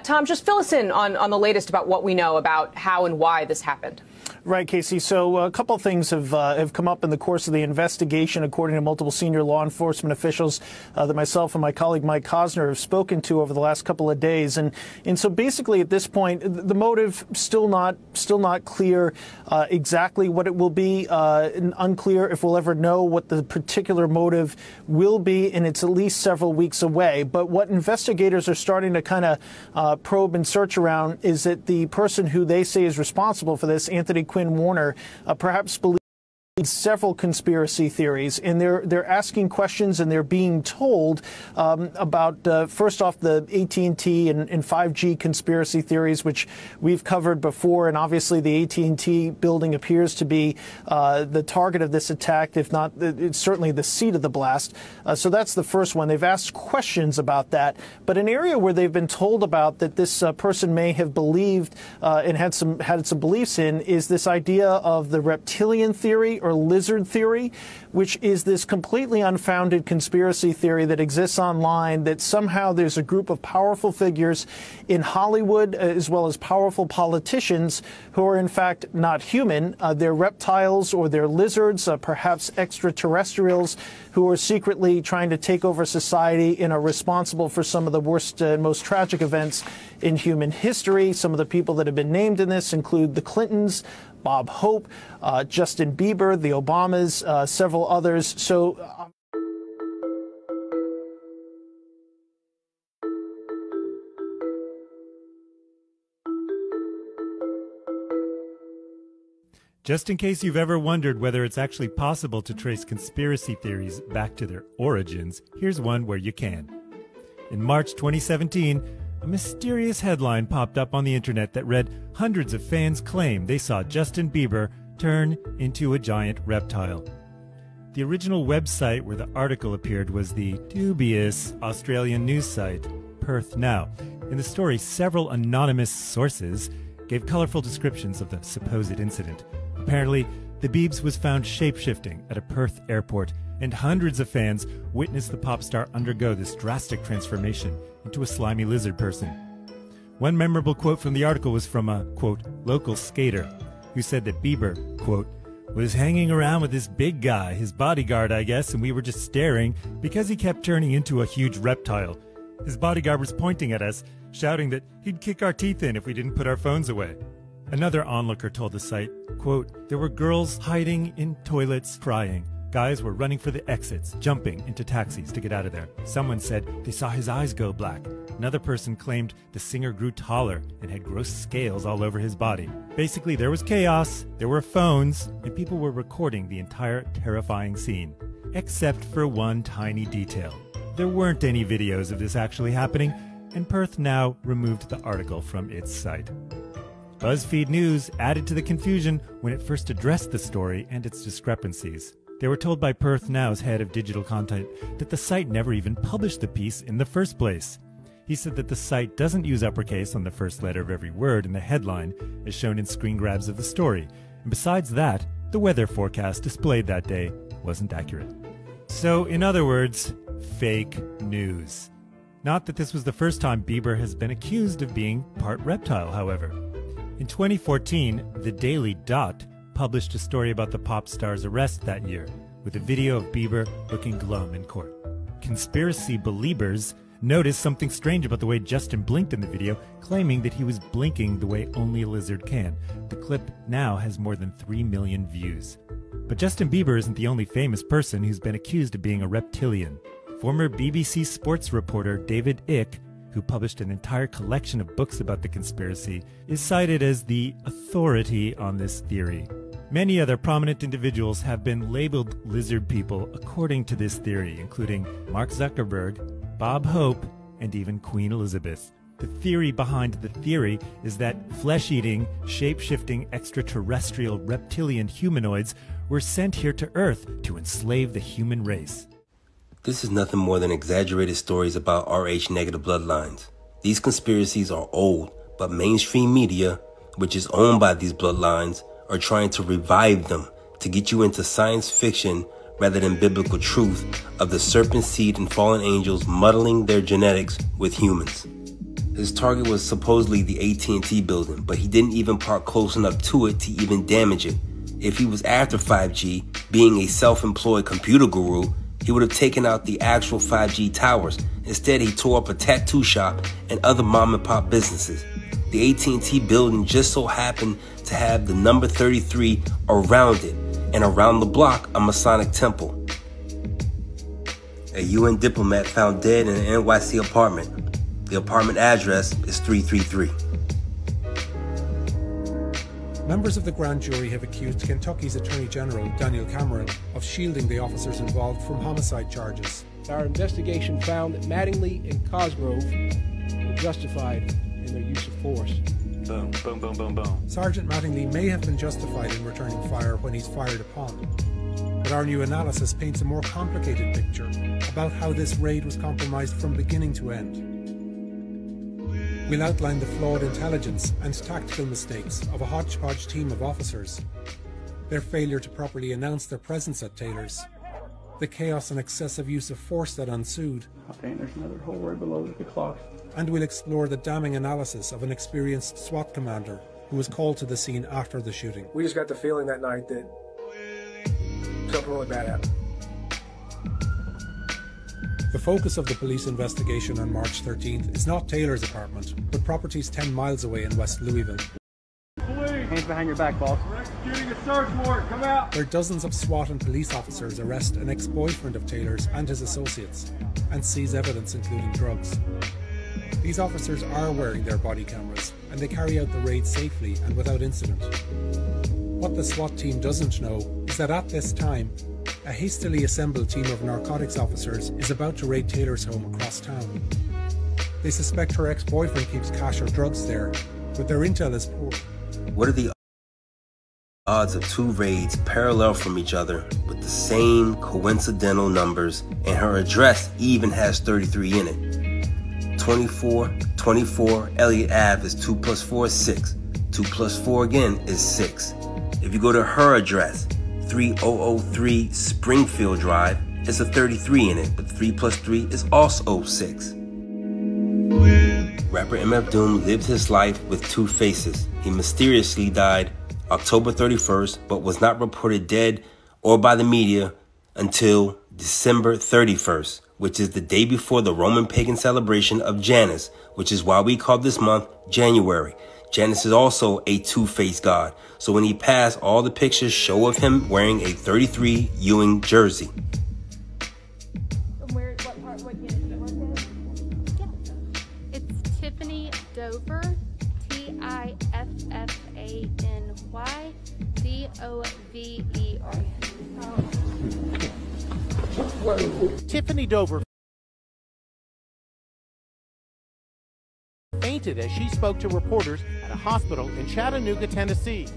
Tom, just fill us in on the latest about what we know about how and why this happened. Right, Casey. So a couple of things have come up in the course of the investigation, according to multiple senior law enforcement officials that myself and my colleague Mike Cosner have spoken to over the last couple of days. And so basically at this point, the motive still not clear exactly what it will be, unclear if we'll ever know what the particular motive will be, and it's at least several weeks away. But what investigators are starting to kind of probe and search around is that the person who they say is responsible for this, Anthony Quinn Warner, perhaps believes several conspiracy theories, and they're asking questions, and they're being told about first off the AT&T and 5G conspiracy theories, which we've covered before, and obviously the AT&T building appears to be the target of this attack, if not it's certainly the seat of the blast. So that's the first one. They've asked questions about that, but an area where they've been told about that this person may have believed and had some beliefs in is this idea of the reptilian theory or lizard theory, which is this completely unfounded conspiracy theory that exists online that somehow there's a group of powerful figures in Hollywood as well as powerful politicians who are in fact not human. They're reptiles or they're lizards, perhaps extraterrestrials who are secretly trying to take over society and are responsible for some of the worst and most tragic events in human history. Some of the people that have been named in this include the Clintons, Bob Hope, Justin Bieber, the Obamas, several others. So just in case you've ever wondered whether it's actually possible to trace conspiracy theories back to their origins, here's one where you can. In March 2017, a mysterious headline popped up on the internet that read, "Hundreds of fans claim they saw Justin Bieber turn into a giant reptile." The original website where the article appeared was the dubious Australian news site Perth Now. In the story, several anonymous sources gave colorful descriptions of the supposed incident. Apparently, the Biebs was found shape-shifting at a Perth airport, and hundreds of fans witnessed the pop star undergo this drastic transformation into a slimy lizard person. One memorable quote from the article was from a, quote, local skater, who said that Bieber, quote, was hanging around with this big guy, his bodyguard, I guess, and we were just staring because he kept turning into a huge reptile. His bodyguard was pointing at us, shouting that he'd kick our teeth in if we didn't put our phones away. Another onlooker told the site, quote, there were girls hiding in toilets crying. Guys were running for the exits, jumping into taxis to get out of there. Someone said they saw his eyes go black. Another person claimed the singer grew taller and had gross scales all over his body. Basically, there was chaos, there were phones, and people were recording the entire terrifying scene. Except for one tiny detail. There weren't any videos of this actually happening, and Perth Now removed the article from its site. BuzzFeed News added to the confusion when it first addressed the story and its discrepancies. They were told by Perth Now's head of digital content that the site never even published the piece in the first place. He said that the site doesn't use uppercase on the first letter of every word in the headline, as shown in screen grabs of the story. And besides that, the weather forecast displayed that day wasn't accurate. So, in other words, fake news. Not that this was the first time Bieber has been accused of being part reptile, however. In 2014, The Daily Dot published a story about the pop star's arrest that year, with a video of Bieber looking glum in court. Conspiracy believers noticed something strange about the way Justin blinked in the video, claiming that he was blinking the way only a lizard can. The clip now has more than 3 million views. But Justin Bieber isn't the only famous person who's been accused of being a reptilian. Former BBC sports reporter David Icke, who published an entire collection of books about the conspiracy, is cited as the authority on this theory. Many other prominent individuals have been labeled lizard people according to this theory, including Mark Zuckerberg, Bob Hope, and even Queen Elizabeth. The theory behind the theory is that flesh-eating, shape-shifting extraterrestrial reptilian humanoids were sent here to Earth to enslave the human race. This is nothing more than exaggerated stories about Rh-negative bloodlines. These conspiracies are old, but mainstream media, which is owned by these bloodlines, are trying to revive them to get you into science fiction rather than biblical truth of the serpent seed and fallen angels muddling their genetics with humans. His target was supposedly the AT&T building, but he didn't even park close enough to it to even damage it. If he was after 5G, being a self-employed computer guru, he would have taken out the actual 5G towers. Instead, he tore up a tattoo shop and other mom-and-pop businesses. The AT&T building just so happened to have the number 33 around it, and around the block, a Masonic temple. A UN diplomat found dead in an NYC apartment. The apartment address is 333. Members of the grand jury have accused Kentucky's Attorney General, Daniel Cameron, of shielding the officers involved from homicide charges. Our investigation found that Mattingly and Cosgrove were justified in their use of force. Boom, boom, boom, boom, boom. Sergeant Mattingly may have been justified in returning fire when he's fired upon. But our new analysis paints a more complicated picture about how this raid was compromised from beginning to end. We'll outline the flawed intelligence and tactical mistakes of a hodgepodge team of officers, their failure to properly announce their presence at Taylor's, the chaos and excessive use of force that ensued, Okay, there's another hole right below the clock. and we'll explore the damning analysis of an experienced SWAT commander who was called to the scene after the shooting. We just got the feeling that night that something really bad happened. The focus of the police investigation on March 13th is not Taylor's apartment, but properties 10 miles away in West Louisville, Hands behind your back, boss. We're executing a search warrant. Come out. where dozens of SWAT and police officers arrest an ex-boyfriend of Taylor's and his associates and seize evidence including drugs. These officers are wearing their body cameras and they carry out the raid safely and without incident. What the SWAT team doesn't know is that at this time, a hastily assembled team of narcotics officers is about to raid Taylor's home across town. They suspect her ex-boyfriend keeps cash or drugs there, but their intel is poor. What are the odds of two raids parallel from each other with the same coincidental numbers, and her address even has 33 in it? 24 Elliott Ave is 2 plus 4 is 6. 2 plus 4 again is 6. If you go to her address, 3003 Springfield Drive, it's a 33 in it, but 3 plus 3 is also 6. Rapper MF Doom lived his life with two faces. He mysteriously died October 31st, but was not reported dead or by the media until December 31st, which is the day before the Roman pagan celebration of Janus, which is why we call this month January. Janus is also a two-faced god, so when he passed, all the pictures show of him wearing a 33 Ewing jersey. What unit does it work in? Yeah. It's Tiffany Dover, TIFFANY Tiffany Dover fainted as she spoke to reporters at a hospital in Chattanooga, Tennessee. So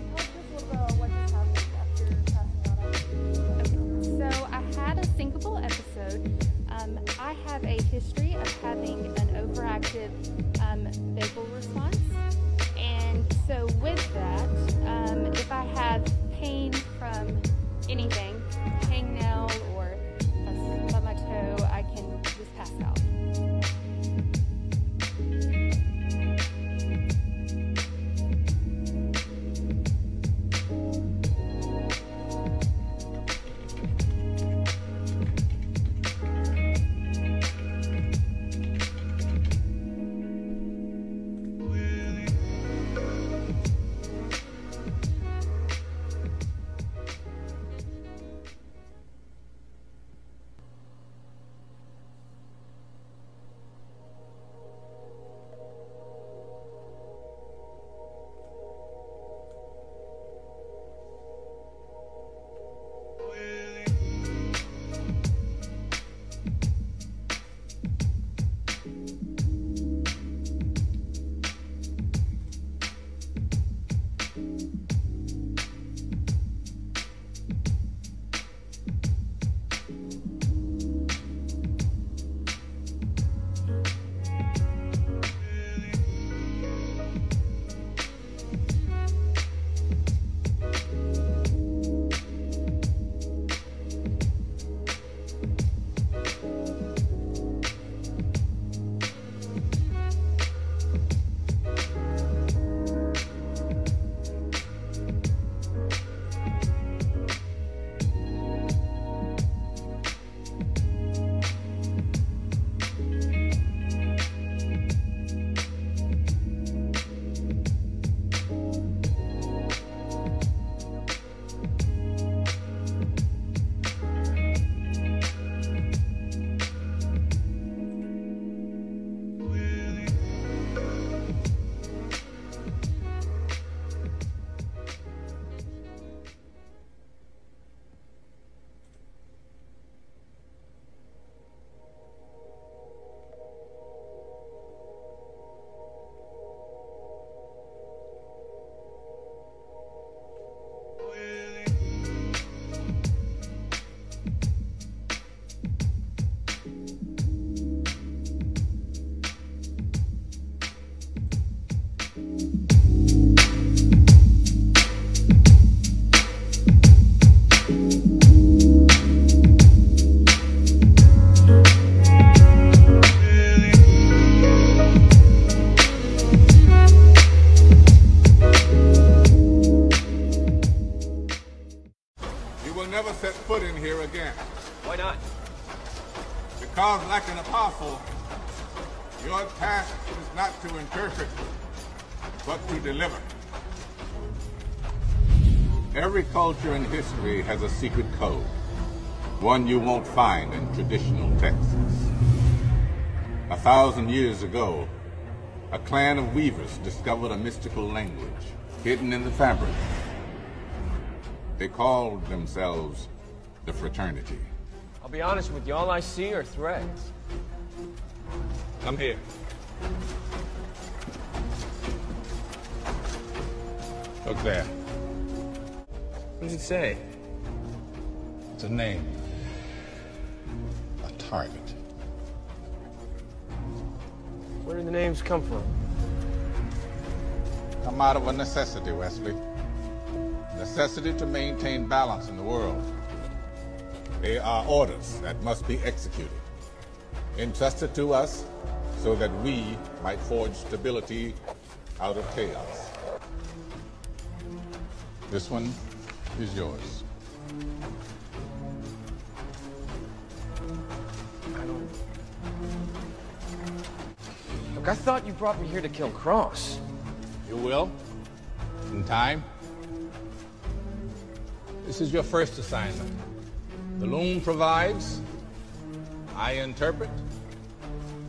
I had a syncopal episode. I have a history of having an overactive vagal response. And so with that, if I have pain from anything, hangnail or a by my toe, I can just pass out. Why not? Because like an apostle, your task is not to interpret, but to deliver. Every culture in history has a secret code, one you won't find in traditional texts. 1,000 years ago, a clan of weavers discovered a mystical language hidden in the fabric. They called themselves the Fraternity. I'll be honest with you, all I see are threads. Come here. Look there. What does it say? It's a name. A target. Where do the names come from? Come out of a necessity, Wesley. Necessity to maintain balance in the world. They are orders that must be executed, entrusted to us so that we might forge stability out of chaos. This one is yours. Look, I thought you brought me here to kill Cross. You will, in time. This is your first assignment. The loom provides, I interpret,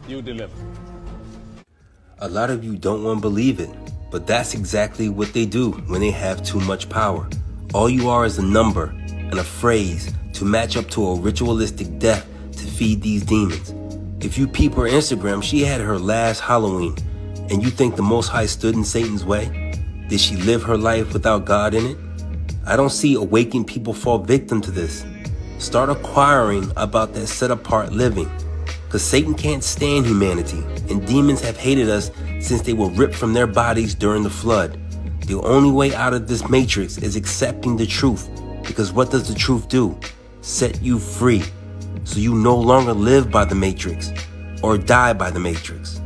you deliver. A lot of you don't want to believe it, but that's exactly what they do when they have too much power. All you are is a number and a phrase to match up to a ritualistic death to feed these demons. If you peep her Instagram, she had her last Halloween, and you think the Most High stood in Satan's way? Did she live her life without God in it? I don't see awakened people fall victim to this. Start acquiring about that set-apart living, because Satan can't stand humanity, and demons have hated us since they were ripped from their bodies during the flood. The only way out of this matrix is accepting the truth, because what does the truth do? Set you free, so you no longer live by the matrix or die by the matrix.